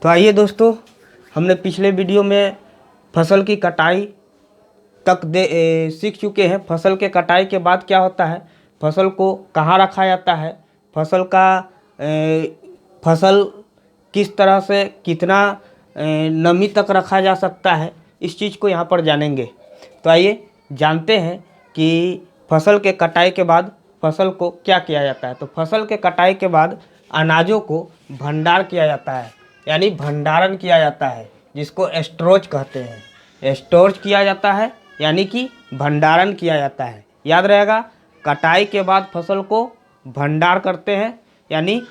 तो आइए दोस्तों, हमने पिछले वीडियो में फसल की कटाई तक सीख चुके हैं। फसल के कटाई के बाद क्या होता है, फसल को कहाँ रखा जाता है, फसल किस तरह से कितना नमी तक रखा जा सकता है, इस चीज़ को यहाँ पर जानेंगे। तो आइए जानते हैं कि फसल के कटाई के बाद फसल को क्या किया जाता है। तो फसल के कटाई के बाद अनाजों को भंडार किया जाता है, यानी भंडारण किया जाता है, जिसको स्टोरेज कहते हैं। स्टोरेज किया जाता है यानी कि भंडारण किया जाता है। याद रहेगा, कटाई के बाद फसल को भंडार करते हैं, यानी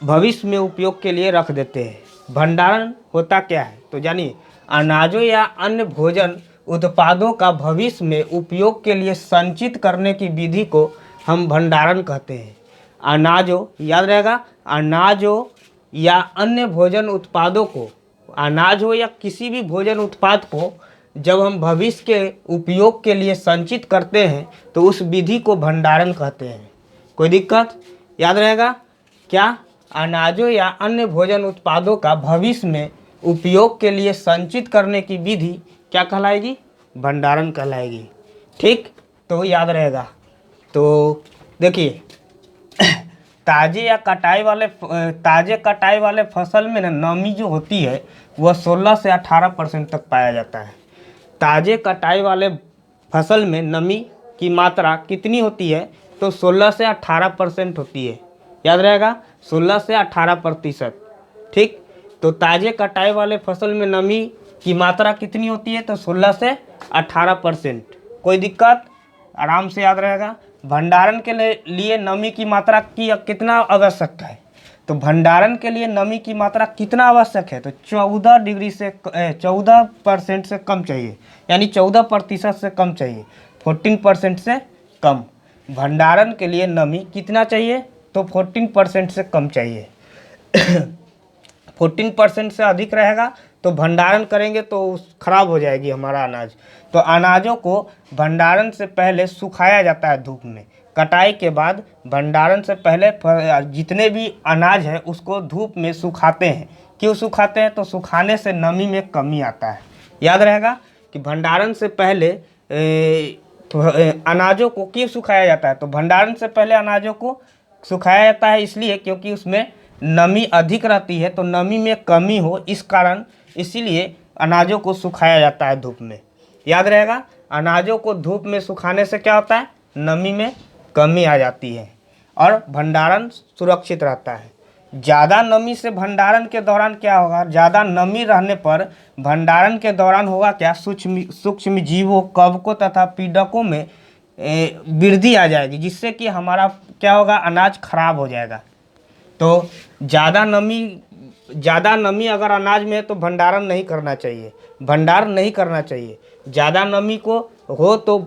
भविष्य में उपयोग के लिए रख देते हैं। भंडारण होता क्या है तो जानिए, अनाजों या अन्य भोजन उत्पादों का भविष्य में उपयोग के लिए संचित करने की विधि को हम भंडारण कहते हैं। अनाजों, याद रहेगा, अनाजों या अन्य भोजन उत्पादों को, अनाज हो या किसी भी भोजन उत्पाद को जब हम भविष्य के उपयोग के लिए संचित करते हैं तो उस विधि को भंडारण कहते हैं। कोई दिक्कत? याद रहेगा क्या? अनाजों या अन्य भोजन उत्पादों का भविष्य में उपयोग के लिए संचित करने की विधि क्या कहलाएगी? भंडारण कहलाएगी। ठीक, तो याद रहेगा। तो देखिए, ताजे कटाई वाले फसल में ना नमी जो होती है वह 16 से 18% तक पाया जाता है। ताजे कटाई वाले फसल में नमी की मात्रा कितनी होती है तो 16 से 18% होती है। याद रहेगा, 16 से 18%। ठीक, तो ताजे कटाई वाले फसल में नमी की मात्रा कितनी होती है तो 16 से 18%। कोई दिक्कत? आराम से याद रहेगा। भंडारण के लिए नमी की मात्रा की कितना आवश्यक है, तो भंडारण के लिए नमी की मात्रा कितना आवश्यक है तो 14% से कम चाहिए, यानी 14% से कम चाहिए, 14% से कम। भंडारण के लिए नमी कितना चाहिए तो 14% से कम चाहिए। 14% से अधिक रहेगा तो भंडारण करेंगे तो खराब हो जाएगी हमारा अनाज। तो अनाजों को भंडारण से पहले सुखाया जाता है धूप में। कटाई के बाद भंडारण से पहले जितने भी अनाज है उसको धूप में सुखाते हैं। क्यों सुखाते हैं तो सुखाने से नमी में कमी आता है। याद रहेगा कि भंडारण से पहले अनाजों को क्यों सुखाया जाता है, तो भंडारण से पहले अनाजों को सुखाया जाता है इसलिए क्योंकि उसमें नमी अधिक रहती है, तो नमी में कमी हो इस कारण, इसीलिए अनाजों को सुखाया जाता है धूप में। याद रहेगा, अनाजों को धूप में सुखाने से क्या होता है, नमी में कमी आ जाती है और भंडारण सुरक्षित रहता है। ज़्यादा नमी से भंडारण के दौरान क्या होगा, ज़्यादा नमी रहने पर भंडारण के दौरान होगा क्या, सूक्ष्म जीवों, कवकों तथा पीड़कों में वृद्धि आ जाएगी, जिससे कि हमारा क्या होगा, अनाज खराब हो जाएगा। तो ज़्यादा नमी अगर अनाज में है तो भंडारण नहीं करना चाहिए, भंडार नहीं करना चाहिए। ज़्यादा नमी को हो तो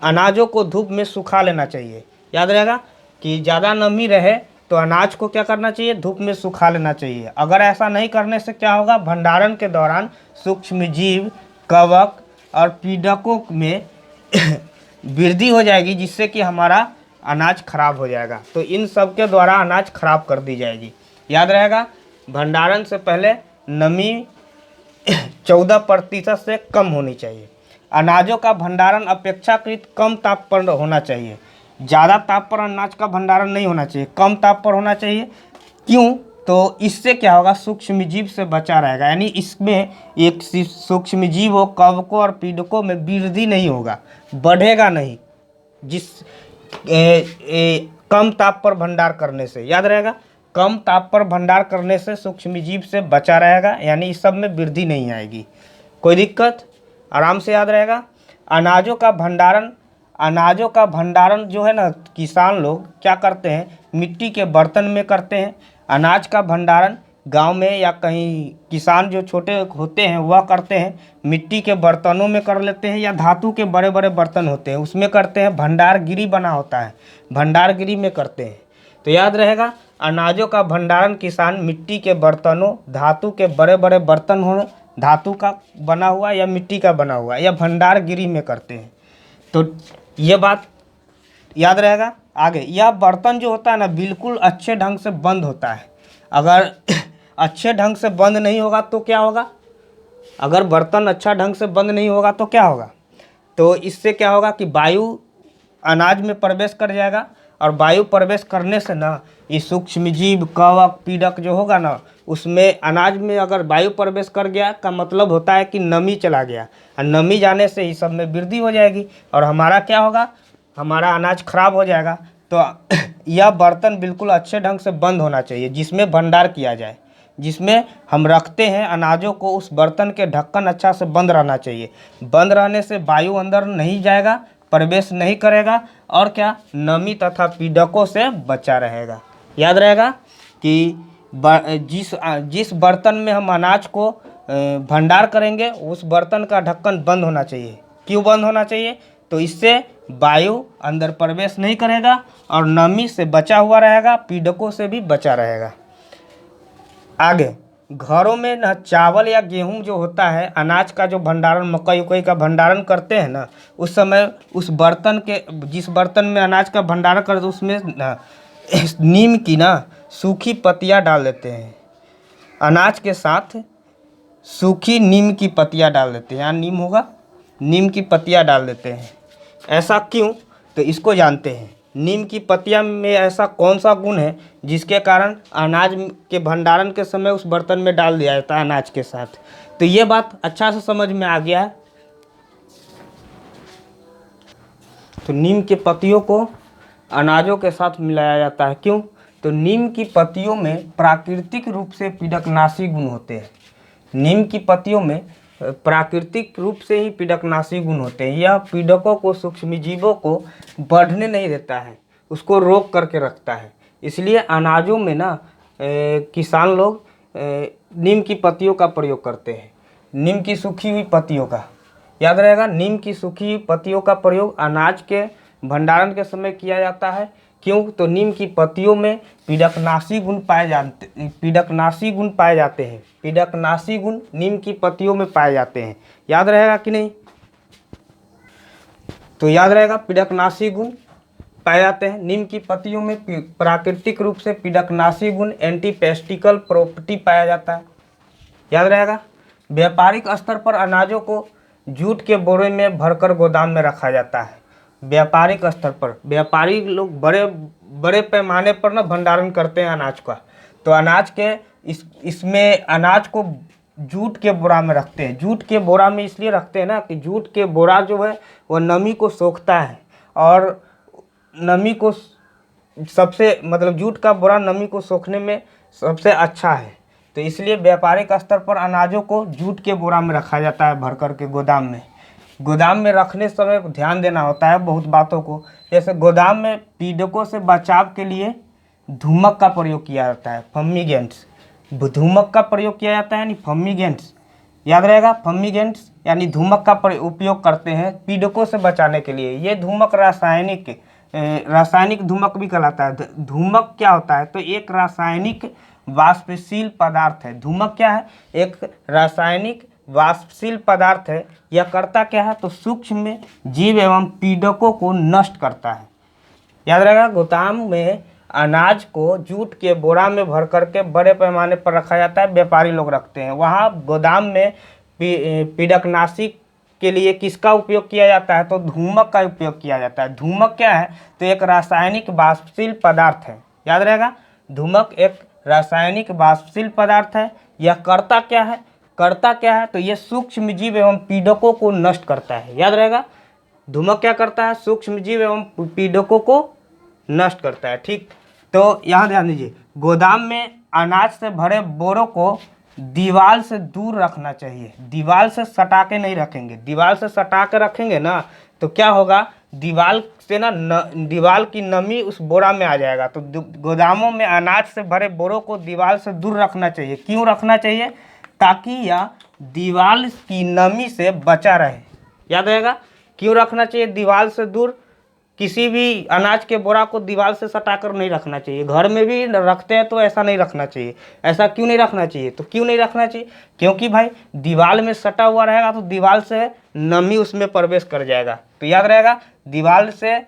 अनाजों को धूप में सुखा लेना चाहिए। याद रहेगा कि ज़्यादा नमी रहे तो अनाज को क्या करना चाहिए, धूप में सुखा लेना चाहिए। अगर ऐसा नहीं करने से क्या होगा, भंडारण के दौरान सूक्ष्म जीव, कवक और पीड़कों में वृद्धि हो जाएगी, जिससे कि हमारा अनाज खराब हो जाएगा। तो इन सब के द्वारा अनाज खराब कर दी जाएगी। याद रहेगा, भंडारण से पहले नमी 14% से कम होनी चाहिए। अनाजों का भंडारण अपेक्षाकृत कम ताप पर होना चाहिए। ज़्यादा ताप पर अनाज का भंडारण नहीं होना चाहिए, कम ताप पर होना चाहिए। क्यों? तो इससे क्या होगा, सूक्ष्म जीव से बचा रहेगा, यानी इसमें एक सूक्ष्म जीवों, कवकों और पीड़कों में वृद्धि नहीं होगा, बढ़ेगा नहीं, जिस कम ताप पर भंडार करने से। याद रहेगा, कम ताप पर भंडार करने से सूक्ष्म जीव से बचा रहेगा, यानी इस सब में वृद्धि नहीं आएगी। कोई दिक्कत? आराम से याद रहेगा। अनाजों का भंडारण जो है ना, किसान लोग क्या करते हैं, मिट्टी के बर्तन में करते हैं। अनाज का भंडारण गांव में या कहीं किसान जो छोटे होते हैं वह करते हैं, मिट्टी के बर्तनों में कर लेते हैं, या धातु के बड़े बड़े बर्तन होते हैं उसमें करते हैं। भंडार गिरी बना होता है, भंडार गिरी में करते हैं। तो याद रहेगा, अनाजों का भंडारण किसान मिट्टी के बर्तनों, धातु के बड़े बड़े बर्तन हो, धातु का बना हुआ या मिट्टी का बना हुआ, या भंडार गिरी में करते हैं। तो ये बात याद रहेगा। आगे, यह बर्तन जो होता है ना, बिल्कुल अच्छे ढंग से बंद होता है। अगर अच्छे ढंग से बंद नहीं होगा तो क्या होगा, अगर बर्तन अच्छा ढंग से बंद नहीं होगा तो क्या होगा, तो इससे क्या होगा कि वायु अनाज में प्रवेश कर जाएगा, और वायु प्रवेश करने से ना ये सूक्ष्म जीव कवक पीड़क जो होगा ना, उसमें अनाज में अगर वायु प्रवेश कर गया का मतलब होता है कि नमी चला गया, और नमी जाने से ही सब में वृद्धि हो जाएगी, और हमारा क्या होगा, हमारा अनाज खराब हो जाएगा। तो यह बर्तन बिल्कुल अच्छे ढंग से बंद होना चाहिए, जिसमें भंडार किया जाए, जिसमें हम रखते हैं अनाजों को, उस बर्तन के ढक्कन अच्छा से बंद रहना चाहिए। बंद रहने से वायु अंदर नहीं जाएगा, प्रवेश नहीं करेगा, और क्या, नमी तथा पीड़कों से बचा रहेगा। याद रहेगा कि जिस बर्तन में हम अनाज को भंडार करेंगे, उस बर्तन का ढक्कन बंद होना चाहिए। क्यों बंद होना चाहिए, तो इससे वायु अंदर प्रवेश नहीं करेगा और नमी से बचा हुआ रहेगा, पीड़कों से भी बचा रहेगा। आगे, घरों में ना चावल या गेहूं जो होता है, अनाज का जो भंडारण, मकई उकई का भंडारण करते हैं ना, उस समय उस बर्तन के, जिस बर्तन में अनाज का भंडारण करते हैं, उसमें ना नीम की ना सूखी पत्तियां डाल देते हैं। अनाज के साथ सूखी नीम की पत्तियां डाल देते हैं, यहाँ नीम होगा, नीम की पत्तियां डाल देते हैं। ऐसा क्यों, तो इसको जानते हैं। नीम की पत्तियां में ऐसा कौन सा गुण है जिसके कारण अनाज के भंडारण के समय उस बर्तन में डाल दिया जाता है अनाज के साथ। तो ये बात अच्छा से समझ में आ गया है। तो नीम के पत्तियों को अनाजों के साथ मिलाया जाता है, क्यों, तो नीम की पत्तियों में प्राकृतिक रूप से पीड़कनाशी गुण होते हैं। नीम की पत्तियों में प्राकृतिक रूप से ही पीड़कनाशी गुण होते हैं। यह पीड़कों को, सूक्ष्मजीवों को बढ़ने नहीं देता है, उसको रोक करके रखता है। इसलिए अनाजों में ना किसान लोग नीम की पत्तियों का प्रयोग करते हैं, नीम की सूखी हुई पत्तियों का। याद रहेगा, नीम की सूखी हुई पत्तियों का प्रयोग अनाज के भंडारण के समय किया जाता है। क्यों, तो नीम की पत्तियों में पीड़कनाशी गुण पाए जाते हैं, पीड़कनाशी गुण नीम की पत्तियों में पाए जाते हैं। याद रहेगा कि नहीं, तो याद रहेगा, पीड़कनाशी गुण पाए जाते हैं नीम की पत्तियों में। प्राकृतिक रूप से पीड़कनाशी गुण, एंटीपेस्टिकल प्रॉपर्टी पाया जाता है। याद रहेगा, व्यापारिक स्तर पर अनाजों को जूट के बोरे में भरकर गोदाम में रखा जाता है। व्यापारिक स्तर पर व्यापारी लोग बड़े बड़े पैमाने पर ना भंडारण करते हैं अनाज का। तो अनाज के इसमें अनाज को जूट के बोरा में रखते हैं। जूट के बोरा में इसलिए रखते हैं ना कि जूट के बोरा जो है वो नमी को सोखता है, और नमी को सबसे, मतलब जूट का बोरा नमी को सोखने में सबसे अच्छा है। तो इसलिए व्यापारिक स्तर पर अनाजों को जूट के बोरा में रखा जाता है भर कर के गोदाम में। गोदाम में रखने समय ध्यान देना होता है बहुत बातों को। जैसे गोदाम में पीड़कों से बचाव के लिए धूमक का प्रयोग किया जाता है, फम्मीगेंट्स। धूमक का प्रयोग किया जाता है यानी फम्मीगेंट्स। याद रहेगा, फम्मीगेंट्स यानी धूमक का उपयोग करते हैं पीड़कों से बचाने के लिए। ये धूमक रासायनिक धूमक भी कहलाता है। धूमक क्या होता है, तो एक रासायनिक वाष्पशील पदार्थ है। धूमक क्या है, एक रासायनिक वाष्पशील पदार्थ है। यह करता क्या है, तो सूक्ष्म जीव एवं पीड़कों को नष्ट करता है। याद रहेगा, गोदाम में अनाज को जूट के बोरा में भर करके बड़े पैमाने पर रखा जाता है, व्यापारी लोग रखते हैं। वहाँ गोदाम में पीड़कनाशी के लिए किसका उपयोग किया जाता है, तो धूमक का उपयोग किया जाता है। धूमक क्या है, तो एक रासायनिक वाष्पशील पदार्थ है। याद रहेगा, धूमक एक रासायनिक वाष्पशील पदार्थ है। यह करता क्या है, तो यह सूक्ष्म जीव एवं पीड़कों को नष्ट करता है। याद रहेगा, धूमक क्या करता है, सूक्ष्म जीव एवं पीड़कों को नष्ट करता है। ठीक, तो यहाँ ध्यान दीजिए, गोदाम में अनाज से भरे बोरों को दीवार से दूर रखना चाहिए। दीवार से सटा के नहीं रखेंगे। दीवार से सटा के रखेंगे ना तो क्या होगा, दीवार से ना दीवार की नमी उस बोरा में आ जाएगा। तो गोदामों में अनाज से भरे बोरों को दीवार से दूर रखना चाहिए। क्यों रखना चाहिए, ताकि यह दीवार की नमी से बचा रहे। याद रहेगा, क्यों रखना चाहिए दीवार से दूर। किसी भी अनाज के बोरा को दीवार से सटाकर नहीं रखना चाहिए। घर में भी रखते हैं तो ऐसा नहीं रखना चाहिए। ऐसा क्यों नहीं रखना चाहिए, तो क्यों नहीं रखना चाहिए, क्योंकि भाई दीवार में सटा हुआ रहेगा तो दीवार से नमी उसमें प्रवेश कर जाएगा। तो याद रहेगा, दीवार से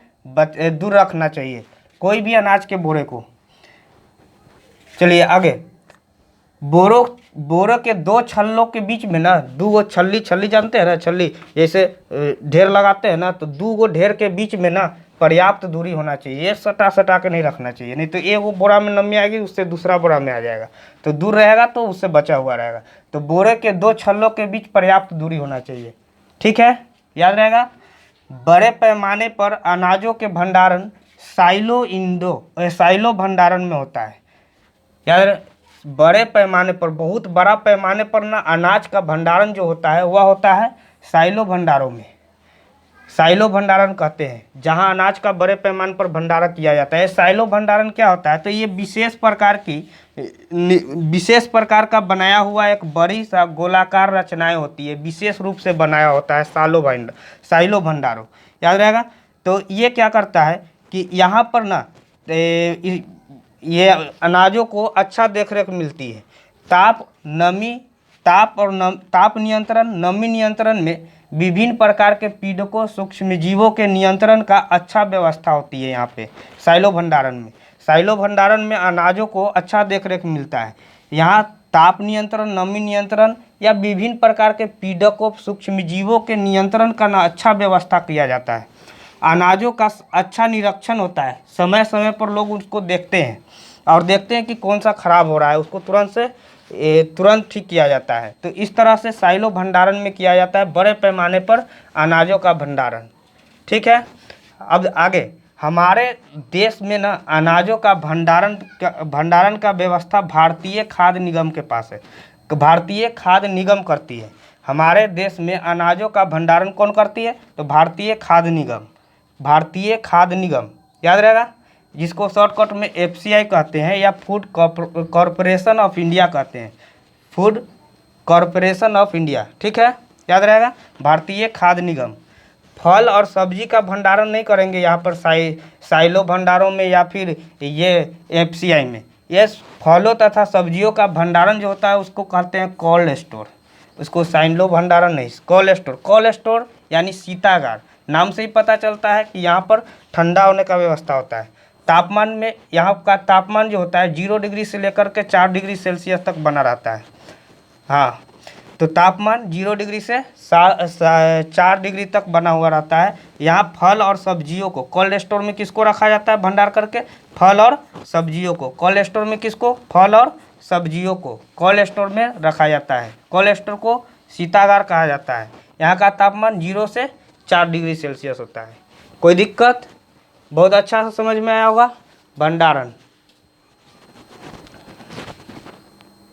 दूर रखना चाहिए कोई भी अनाज के बोरे को। चलिए आगे, बोरो बोरो के दो छल्लों के बीच में ना, दो गो छल्ली, छल्ली जानते हैं ना, छल्ली जैसे ढेर लगाते हैं ना, तो दो गो ढेर के बीच में ना पर्याप्त दूरी होना चाहिए। ये सटा सटा के नहीं रखना चाहिए, नहीं तो एक वो बोरा में नमी आएगी, उससे दूसरा बोरा में आ जाएगा, तो दूर रहेगा तो उससे बचा हुआ रहेगा। तो बोरे के दो छल्लों के बीच पर्याप्त दूरी होना चाहिए। ठीक है, याद रहेगा। बड़े पैमाने पर अनाजों के भंडारण साइलो भंडारण में होता है। याद, बड़े पैमाने पर, बहुत बड़ा पैमाने पर ना अनाज का भंडारण जो होता है वह होता है साइलो भंडारों में। साइलो भंडारण कहते हैं जहां अनाज का बड़े पैमाने पर भंडारण किया जाता है। साइलो भंडारण क्या होता है, तो ये विशेष प्रकार का बनाया हुआ एक बड़ी सा गोलाकार रचनाएं होती है, विशेष रूप से बनाया होता है साइलो भंडारों। याद रहेगा। तो ये क्या करता है कि यहाँ पर ना ये अनाजों को अच्छा देखरेख मिलती है। ताप नियंत्रण, नमी नियंत्रण में विभिन्न प्रकार के पीड़कों, सूक्ष्मजीवों के नियंत्रण का अच्छा व्यवस्था होती है यहाँ पे साइलो भंडारण में। साइलो भंडारण में अनाजों को अच्छा देखरेख मिलता है। यहाँ ताप नियंत्रण, नमी नियंत्रण या विभिन्न प्रकार के पीड़कों, सूक्ष्मजीवों के नियंत्रण का ना अच्छा व्यवस्था किया जाता है। अनाजों का अच्छा निरीक्षण होता है, समय समय पर लोग उसको देखते हैं और देखते हैं कि कौन सा खराब हो रहा है, उसको तुरंत ठीक किया जाता है। तो इस तरह से साइलो भंडारण में किया जाता है, बड़े पैमाने पर अनाजों का भंडारण। ठीक है। अब आगे, हमारे देश में ना अनाजों का भंडारण का व्यवस्था भारतीय खाद्य निगम के पास है। भारतीय खाद्य निगम करती है। हमारे देश में अनाजों का भंडारण कौन करती है, तो भारतीय खाद्य निगम। भारतीय खाद्य निगम याद रहेगा, जिसको शॉर्टकट में FCI कहते हैं या फूड कॉरपोरेशन ऑफ इंडिया कहते हैं, फूड कॉरपोरेशन ऑफ इंडिया। ठीक है, याद रहेगा, भारतीय खाद्य निगम। फल और सब्जी का भंडारण नहीं करेंगे यहाँ पर साइलो भंडारों में या फिर ये FCI में। ये फलों तथा सब्जियों का भंडारण जो होता है उसको कहते हैं कोल्ड स्टोर। उसको साइलो भंडारण नहीं, कोल्ड स्टोर। कोल्ड स्टोर यानी शीतागार। नाम से ही पता चलता है कि यहाँ पर ठंडा होने का व्यवस्था होता है। तापमान में, यहाँ का तापमान जो होता है 0 डिग्री से लेकर के 4 डिग्री सेल्सियस तक बना रहता है। हाँ, तो तापमान 0 डिग्री से 4 डिग्री तक बना हुआ रहता है। यहाँ फल और सब्जियों को कोल्ड स्टोर में किसको रखा जाता है भंडार करके, फल और सब्जियों को। कोल्ड स्टोर में किसको, फल और सब्जियों को कोल्ड स्टोर में रखा जाता है। कोल्ड स्टोर को शीतागार कहा जाता है। यहाँ का तापमान 0 से 4 डिग्री सेल्सियस होता है। कोई दिक्कत? बहुत अच्छा से समझ में आया होगा। भंडारण।